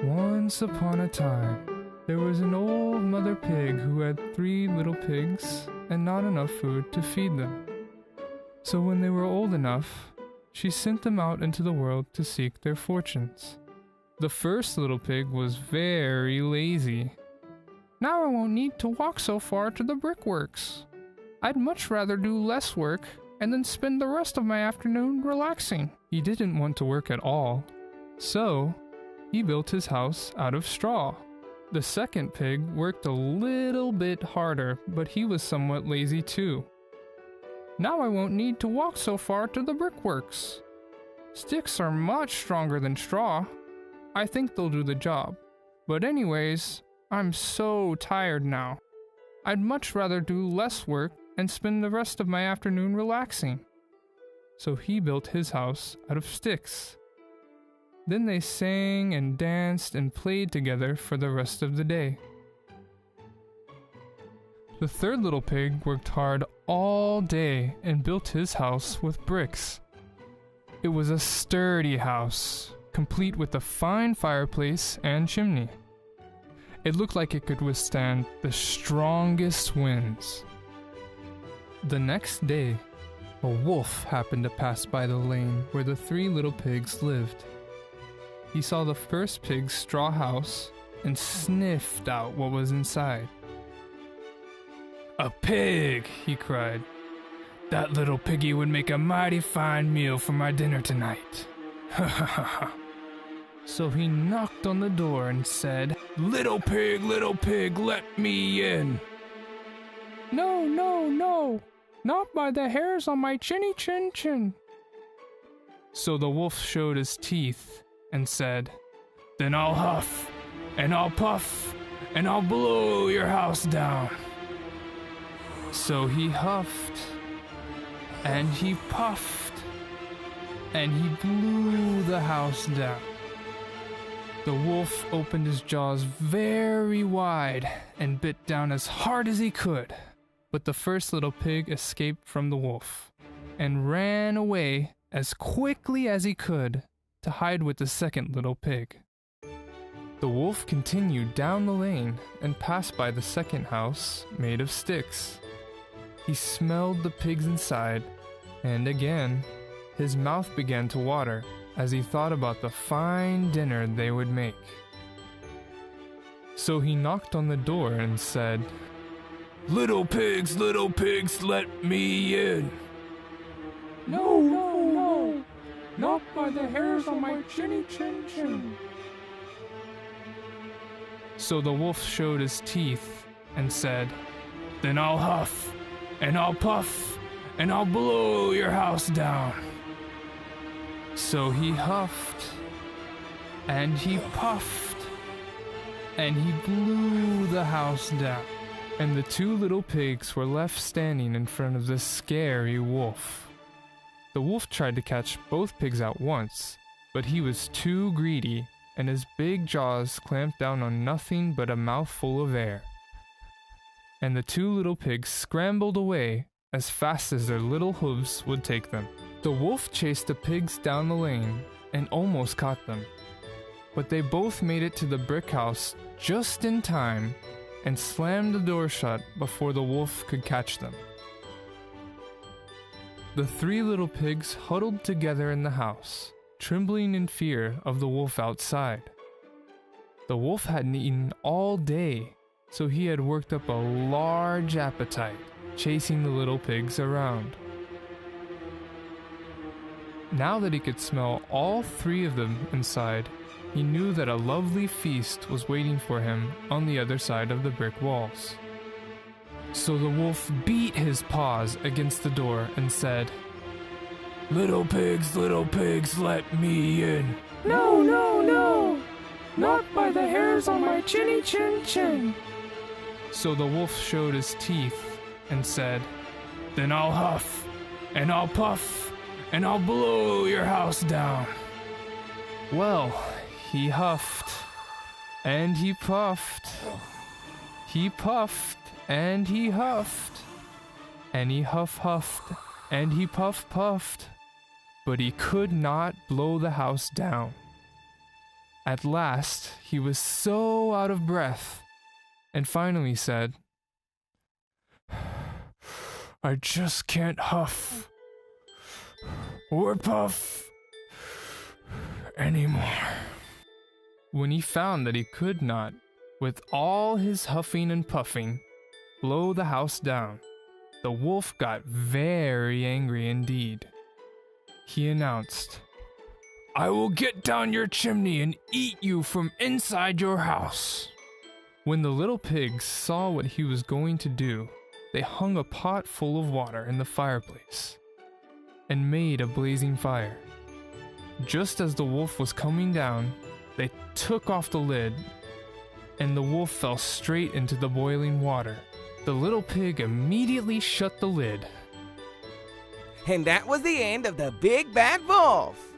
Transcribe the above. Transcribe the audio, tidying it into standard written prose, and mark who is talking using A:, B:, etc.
A: Once upon a time, there was an old mother pig who had 3 little pigs and not enough food to feed them. So when they were old enough, she sent them out into the world to seek their fortunes. The first little pig was very lazy. "Now I won't need to walk so far to the brickworks. I'd much rather do less work and then spend the rest of my afternoon relaxing." He didn't want to work at all, so he built his house out of straw. The second pig worked a little bit harder, but he was somewhat lazy too. "Now I won't need to walk so far to the brickworks. Sticks are much stronger than straw. I think they'll do the job. But anyways, I'm so tired now. I'd much rather do less work and spend the rest of my afternoon relaxing." So he built his house out of sticks. Then they sang and danced and played together for the rest of the day. The third little pig worked hard all day and built his house with bricks. It was a sturdy house, complete with a fine fireplace and chimney. It looked like it could withstand the strongest winds. The next day, a wolf happened to pass by the lane where the 3 little pigs lived. He saw the first pig's straw house and sniffed out what was inside. "A pig!" he cried. "That little piggy would make a mighty fine meal for my dinner tonight." Ha ha ha ha. So he knocked on the door and said, little pig, let me in." "No, no, no, not by the hairs on my chinny chin chin." So the wolf showed his teeth and said, "Then I'll huff, and I'll puff, and I'll blow your house down." So he huffed, and he puffed, and he blew the house down. The wolf opened his jaws very wide and bit down as hard as he could. But the first little pig escaped from the wolf and ran away as quickly as he could to hide with the second little pig. The wolf continued down the lane and passed by the second house made of sticks. He smelled the pigs inside, and again, his mouth began to water as he thought about the fine dinner they would make. So he knocked on the door and said, little pigs, let me in."
B: "No, no, no, not by the hairs on my chinny chin chin."
A: So the wolf showed his teeth and said, "Then I'll huff, and I'll puff, and I'll blow your house down." So he huffed, and he puffed, and he blew the house down. And the 2 little pigs were left standing in front of the scary wolf. The wolf tried to catch both pigs at once, but he was too greedy, and his big jaws clamped down on nothing but a mouthful of air. And the 2 little pigs scrambled away as fast as their little hooves would take them. The wolf chased the pigs down the lane and almost caught them, but they both made it to the brick house just in time and slammed the door shut before the wolf could catch them. The 3 little pigs huddled together in the house, trembling in fear of the wolf outside. The wolf hadn't eaten all day, so he had worked up a large appetite, chasing the little pigs around. Now that he could smell all 3 of them inside, he knew that a lovely feast was waiting for him on the other side of the brick walls. So the wolf beat his paws against the door and said, little pigs, let me in."
B: "No, no, no, not by the hairs on my chinny chin chin."
A: So the wolf showed his teeth and said, "Then I'll huff, and I'll puff, and I'll blow your house down." Well, he huffed, and he puffed. He puffed, and he huffed. And he huffed, and he puffed. But he could not blow the house down. At last, he was so out of breath, and finally said, I just can't huff or puff anymore. When he found that he could not, with all his huffing and puffing, blow the house down, the wolf got very angry indeed. He announced, I will get down your chimney and eat you from inside your house. When the little pigs saw what he was going to do, they hung a pot full of water in the fireplace and made a blazing fire. Just as the wolf was coming down, they took off the lid, and the wolf fell straight into the boiling water. The little pig immediately shut the lid.
C: And that was the end of the Big Bad Wolf.